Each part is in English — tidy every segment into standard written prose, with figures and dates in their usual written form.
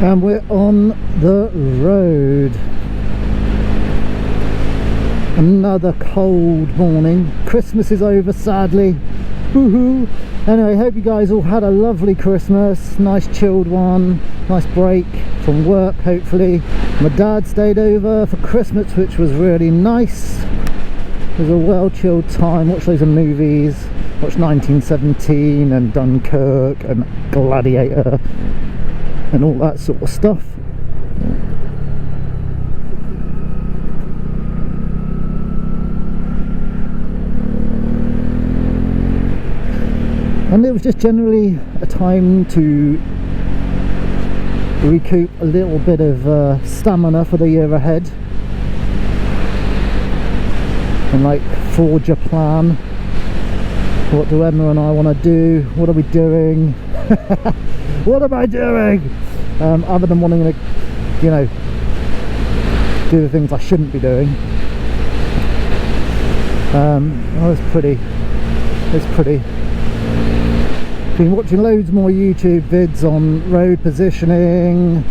And we're on the road. Another cold morning. Christmas is over, sadly. Woohoo! Anyway, hope you guys all had a lovely Christmas. Nice chilled one. Nice break from work, hopefully. My dad stayed over for Christmas, which was really nice. It was a well chilled time. Watched loads of movies. Watched 1917 and Dunkirk and Gladiator and all that sort of stuff. And it was just generally a time to recoup a little bit of stamina for the year ahead and like forge a plan. What do Emma and I want to do? What are we doing? What am I doing? Other than wanting to, you know, do the things I shouldn't be doing. Oh, it's pretty. It's pretty. Been watching loads more YouTube vids on road positioning,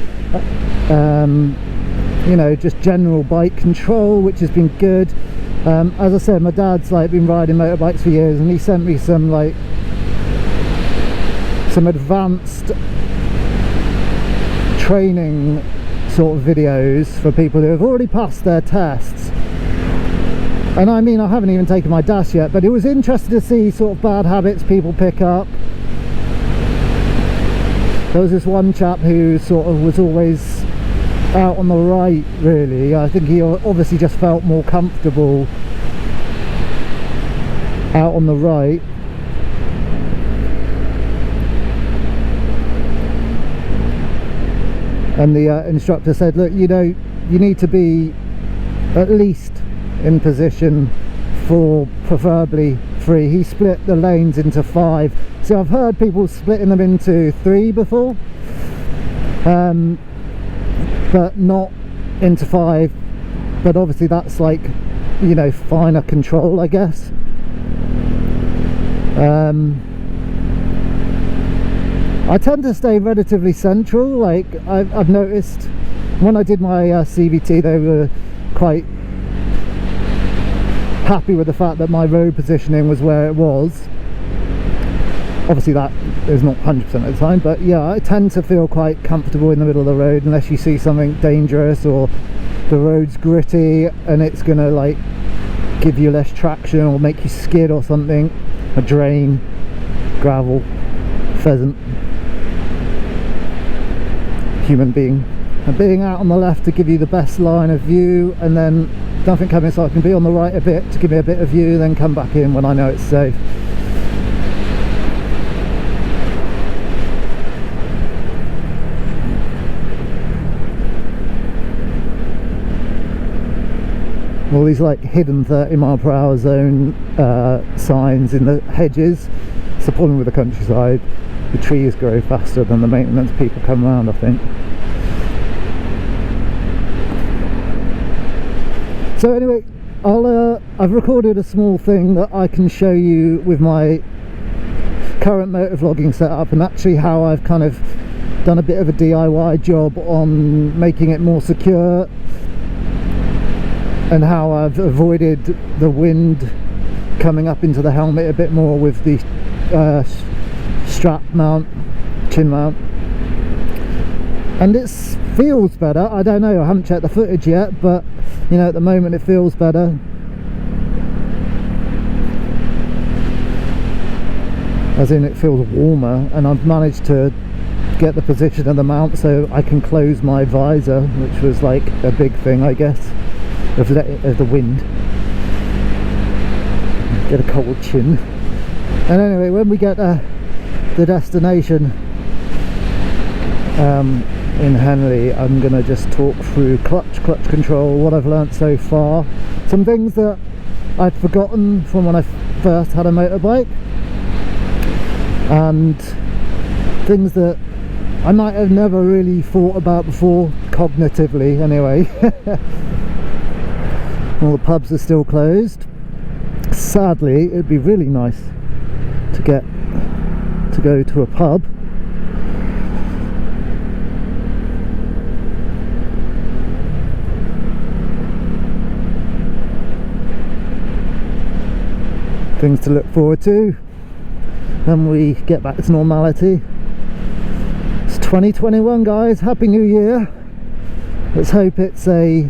you know, just general bike control, which has been good. As I said, my dad's like been riding motorbikes for years, and he sent me some like some advanced training sort of videos for people who have already passed their tests. And I mean, I haven't even taken my dash yet, but it was interesting to see sort of bad habits people pick up. There was this one chap who sort of was always out on the right, really. I think he obviously just felt more comfortable out on the right. And the instructor said, look, you know, you need to be at least in position 4, preferably 3. He split the lanes into 5. So I've heard people splitting them into 3 before, but not into 5. But obviously that's like, you know, finer control, I guess. I tend to stay relatively central. Like I've noticed when I did my CVT, they were quite happy with the fact that my road positioning was where it was. Obviously that is not 100% of the time, but yeah, I tend to feel quite comfortable in the middle of the road unless you see something dangerous or the road's gritty and it's gonna like give you less traction or make you skid or something. A drain, gravel, pheasant, human being. And being out on the left to give you the best line of view, and then nothing coming, so I can be on the right a bit to give me a bit of view, then come back in when I know it's safe. All these like hidden 30-mile-per-hour zone signs in the hedges. It's the problem with the countryside. The trees grow faster than the maintenance people come around, I think. So anyway, I've recorded a small thing that I can show you with my current motovlogging setup, and actually how I've kind of done a bit of a DIY job on making it more secure, and how I've avoided the wind coming up into the helmet a bit more with the strap mount, chin mount. And it feels better. I don't know, I haven't checked the footage yet, but you know, at the moment it feels better. As in, it feels warmer, and I've managed to get the position of the mount so I can close my visor, which was like a big thing, I guess, of the wind. Get a cold chin. And anyway, when we get the destination in Henley, I'm gonna just talk through clutch control, what I've learnt so far, some things that I'd forgotten from when I first had a motorbike, and things that I might have never really thought about before, cognitively anyway. All the pubs are still closed. Sadly, it'd be really nice to go to a pub. things to look forward to when we get back to normality. It's 2021, guys. Happy New Year. Let's hope it's a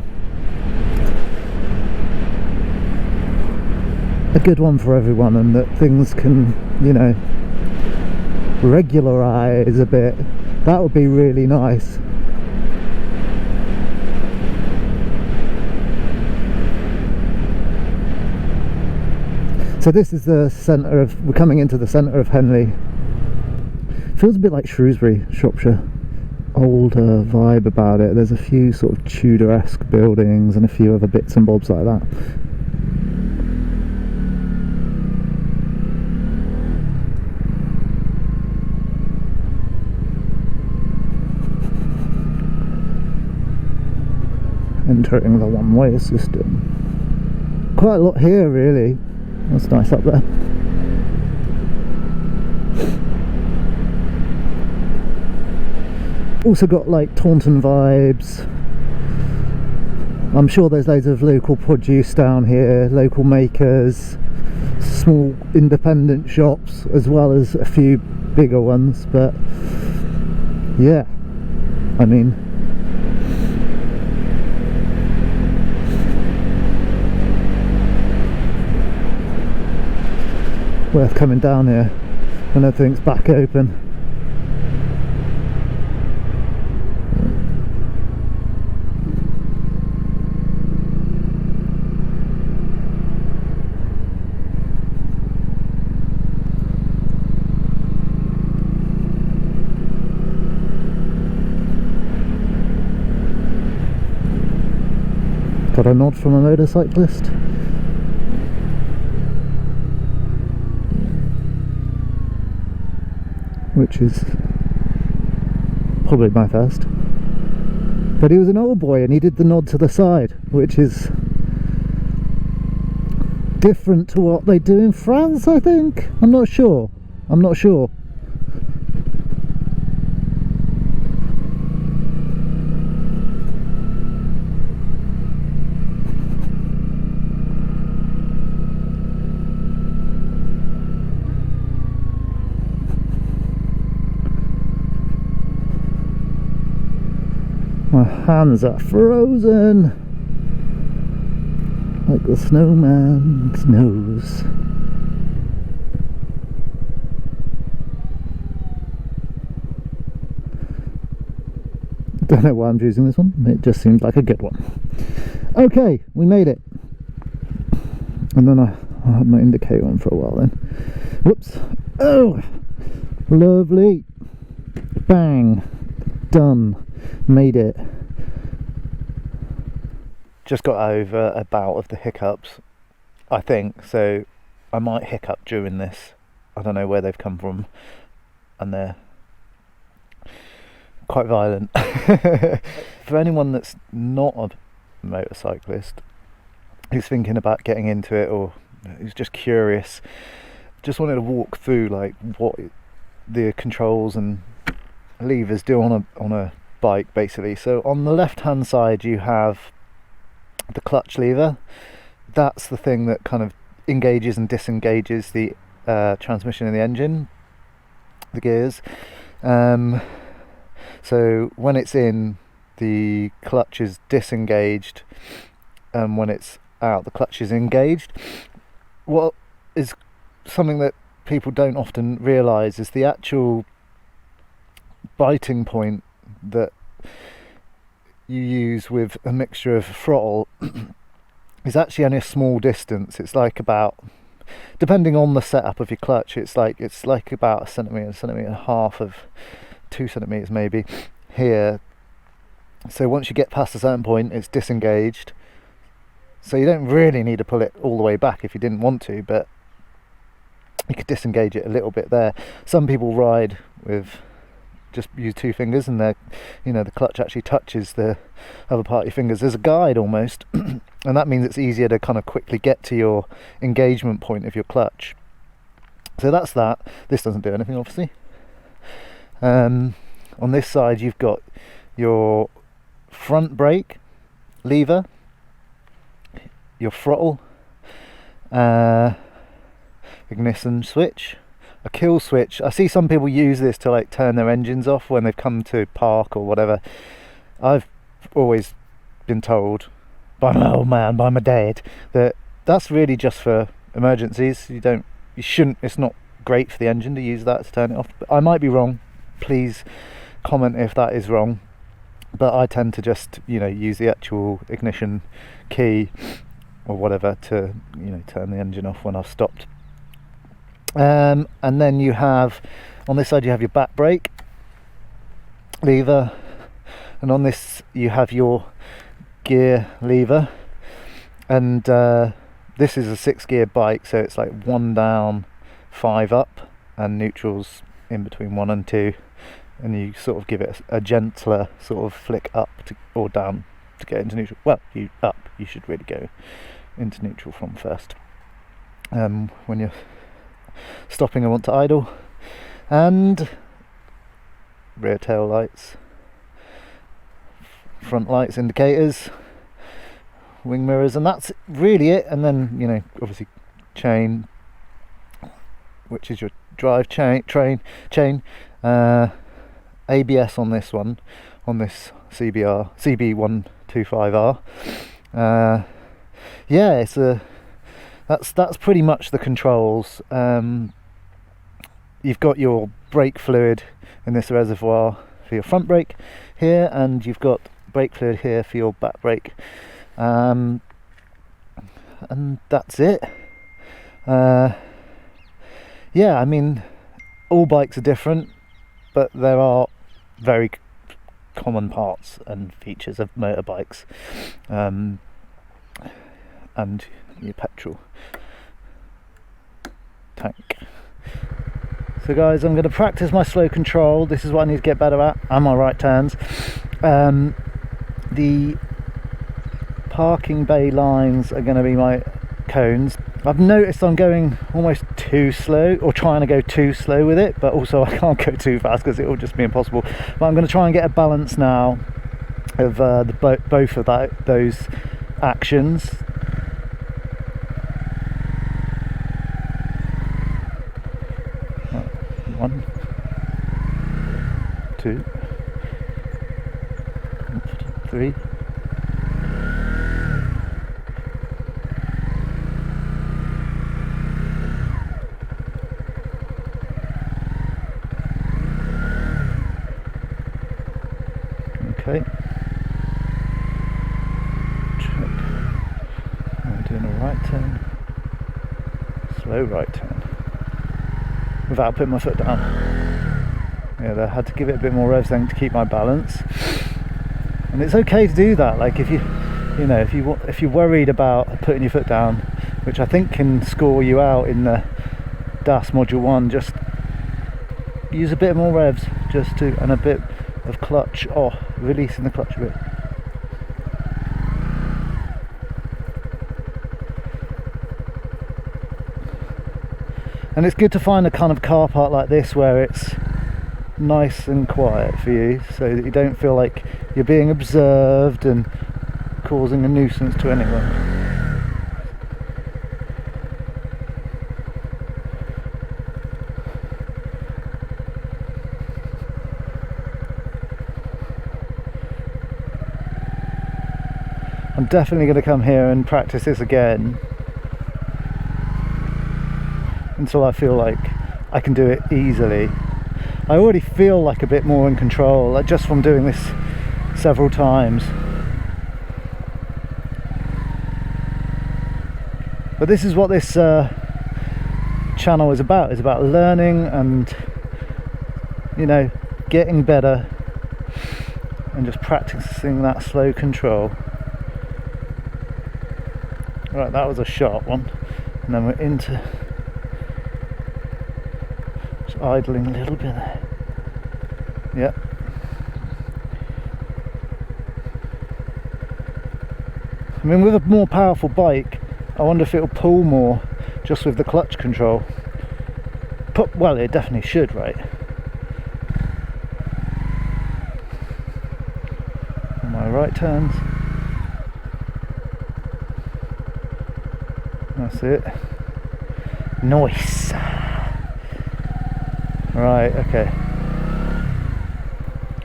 good one for everyone, and that things can, you know, regularize a bit. That would be really nice. So this is the centre of, we're coming into the centre of Henley. Feels a bit like Shrewsbury, Shropshire. Older vibe about it. There's a few sort of Tudor-esque buildings and a few other bits and bobs like that. Entering the one-way system. Quite a lot here, really. That's nice up there. Also got like Taunton vibes. I'm sure there's loads of local produce down here, local makers, small independent shops, as well as a few bigger ones. But yeah, I mean, worth coming down here when everything's back open. Got a nod from a motorcyclist. Which is probably my first. But he was an old boy and he did the nod to the side, which is different to what they do in France, I think. I'm not sure. My hands are frozen like the snowman's nose. Don't know why I'm choosing this one, it just seemed like a good one. Okay, we made it. And then I had my indicator on for a while then. Whoops. Oh, lovely. Bang. Done. Made it. Just got over a bout of the hiccups, I think, so I might hiccup during this. I don't know where they've come from, and they're quite violent. For anyone that's not a motorcyclist, who's thinking about getting into it, or who's just curious, just wanted to walk through like what the controls and levers do on a bike, basically. So on the left hand side you have the clutch lever. That's the thing that kind of engages and disengages the transmission in the engine, the gears. So when it's in, the clutch is disengaged, and when it's out, the clutch is engaged. What is something that people don't often realise is the actual biting point that you use with a mixture of throttle is actually only a small distance. It's like about, depending on the setup of your clutch, it's like about a centimetre and a half, of 2 centimetres maybe here. So once you get past a certain point, it's disengaged. So you don't really need to pull it all the way back if you didn't want to, but you could disengage it a little bit there. Some people ride with just use 2 fingers, and the clutch actually touches the other part of your fingers. There's a guide almost, and that means it's easier to kind of quickly get to your engagement point of your clutch. So that's that. This doesn't do anything, obviously. On this side you've got your front brake lever, your throttle, ignition switch, a kill switch. I see some people use this to like turn their engines off when they've come to park or whatever. I've always been told by my old man, by my dad, that that's really just for emergencies. You shouldn't, it's not great for the engine to use that to turn it off. But I might be wrong, please comment if that is wrong, but I tend to just, you know, use the actual ignition key or whatever to, you know, turn the engine off when I've stopped. And then you have, on this side you have your back brake lever, and on this you have your gear lever, and this is a 6-gear bike, so it's like 1 down, 5 up, and neutrals in between 1 and 2, and you sort of give it a gentler sort of flick up or down to get into neutral. Well, you should really go into neutral from first when you're stopping and want to idle. And rear tail lights, front lights, indicators, wing mirrors, and that's really it. And then, you know, obviously chain, which is your drive chain, ABS on this one, on this CB125R. Yeah, it's that's pretty much the controls. You've got your brake fluid in this reservoir for your front brake here, and you've got brake fluid here for your back brake, and that's it. Yeah, I mean, all bikes are different, but there are very common parts and features of motorbikes, and your petrol tank. So guys, I'm going to practice my slow control. This is what I need to get better at, and my right turns. The parking bay lines are going to be my cones. I've noticed I'm going almost too slow, or trying to go too slow with it, but also I can't go too fast because it will just be impossible. But I'm going to try and get a balance now of both of those actions. One, two, three. Okay. Check. I'm doing a right turn. Slow right turn. Without putting my foot down. Yeah, I had to give it a bit more revs then to keep my balance. And it's okay to do that. Like if you're worried about putting your foot down, which I think can score you out in the DAS Module 1, just use a bit more revs, and a bit of clutch, releasing the clutch a bit. And it's good to find a kind of car park like this where it's nice and quiet for you, so that you don't feel like you're being observed and causing a nuisance to anyone. I'm definitely going to come here and practice this again until I feel like I can do it easily. I already feel like a bit more in control, like just from doing this several times. But this is what this channel is about. It's about learning and, you know, getting better and just practicing that slow control. Right, that was a sharp one, and then we're into just idling a little bit there. Yep. I mean, with a more powerful bike, I wonder if it'll pull more just with the clutch control. Well, it definitely should, right? On my right turns. That's it. Nice. Right, okay.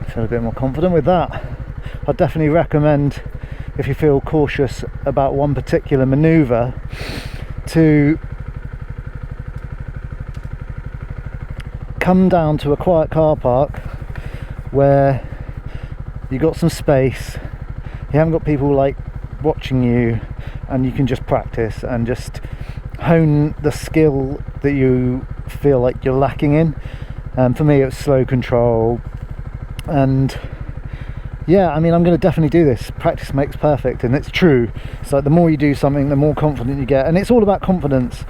I feel a bit more confident with that. I'd definitely recommend, if you feel cautious about one particular manoeuvre, to come down to a quiet car park where you got some space, you haven't got people like watching you, and you can just practice and just hone the skill that you feel like you're lacking in. For me, it's slow control, and yeah, I mean, I'm going to definitely do this. Practice makes perfect, and it's true. It's like the more you do something, the more confident you get, and it's all about confidence.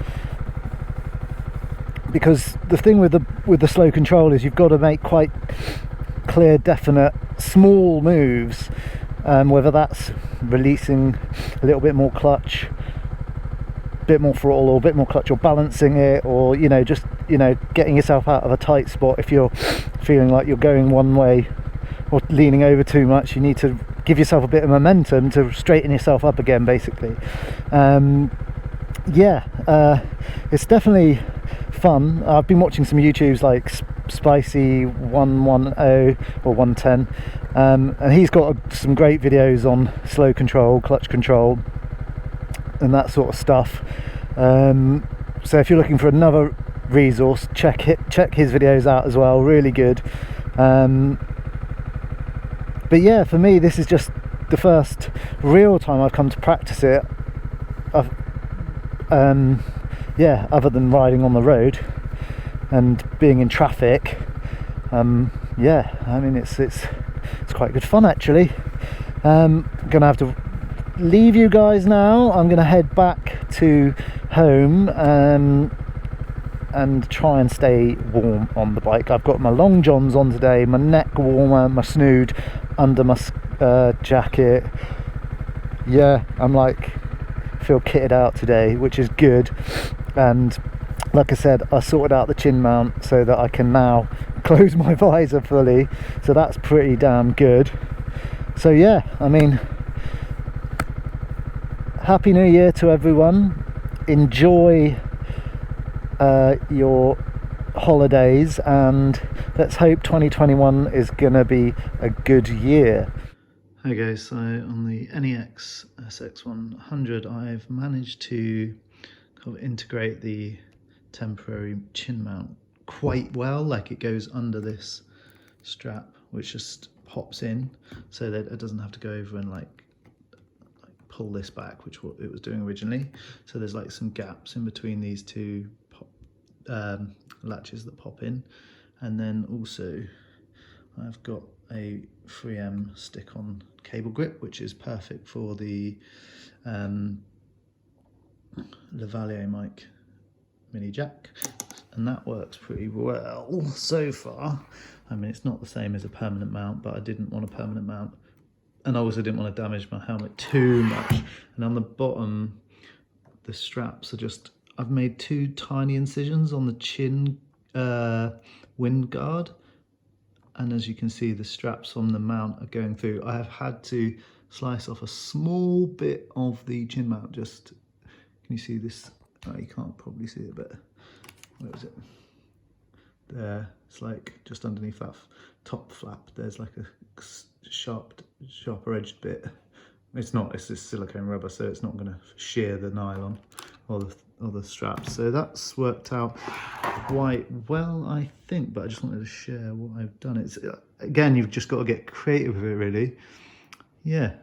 Because the thing with the slow control is you've got to make quite clear, definite, small moves, whether that's releasing a little bit more clutch, bit more throttle, or a bit more clutch, or balancing it, or just getting yourself out of a tight spot. If you're feeling like you're going one way or leaning over too much, you need to give yourself a bit of momentum to straighten yourself up again, basically. It's definitely fun. I've been watching some YouTubes like Spidi 110 or 110, and he's got some great videos on slow control, clutch control, and that sort of stuff. So if you're looking for another resource, check his videos out as well. Really good. But yeah, for me, this is just the first real time I've come to practice it. Other than riding on the road and being in traffic. I mean, it's quite good fun, actually. I'm gonna have to leave you guys now. I'm gonna head back to home and try and stay warm on the bike. I've got my long johns on today, my neck warmer, my snood under my jacket. Yeah, I'm feel kitted out today, which is good. And like I said, I sorted out the chin mount so that I can now close my visor fully, so that's pretty damn good. So yeah, I mean, happy new year to everyone. Enjoy your holidays, and let's hope 2021 is gonna be a good year. Hi guys, so on the NEXX SX100 I've managed to kind of integrate the temporary chin mount quite well. Like, it goes under this strap which just pops in, so that it doesn't have to go over and like pull this back, which what it was doing originally. So there's like some gaps in between these two latches that pop in, and then also I've got a 3M stick-on cable grip, which is perfect for the Lavelier Mic mini jack, and that works pretty well so far. I mean, it's not the same as a permanent mount, but I didn't want a permanent mount, and I also didn't want to damage my helmet too much. And on the bottom, the straps are just, I've made two tiny incisions on the chin wind guard, and as you can see, the straps on the mount are going through. I have had to slice off a small bit of the chin mount. Just, can you see this? Oh, you can't probably see it, but where is it? There, it's like just underneath that top flap, there's like a sharper edged bit. It's not, it's just silicone rubber, so it's not going to shear the nylon or the straps. So that's worked out quite well, I think, but I just wanted to share what I've done. It's, again, you've just got to get creative with it, really. Yeah,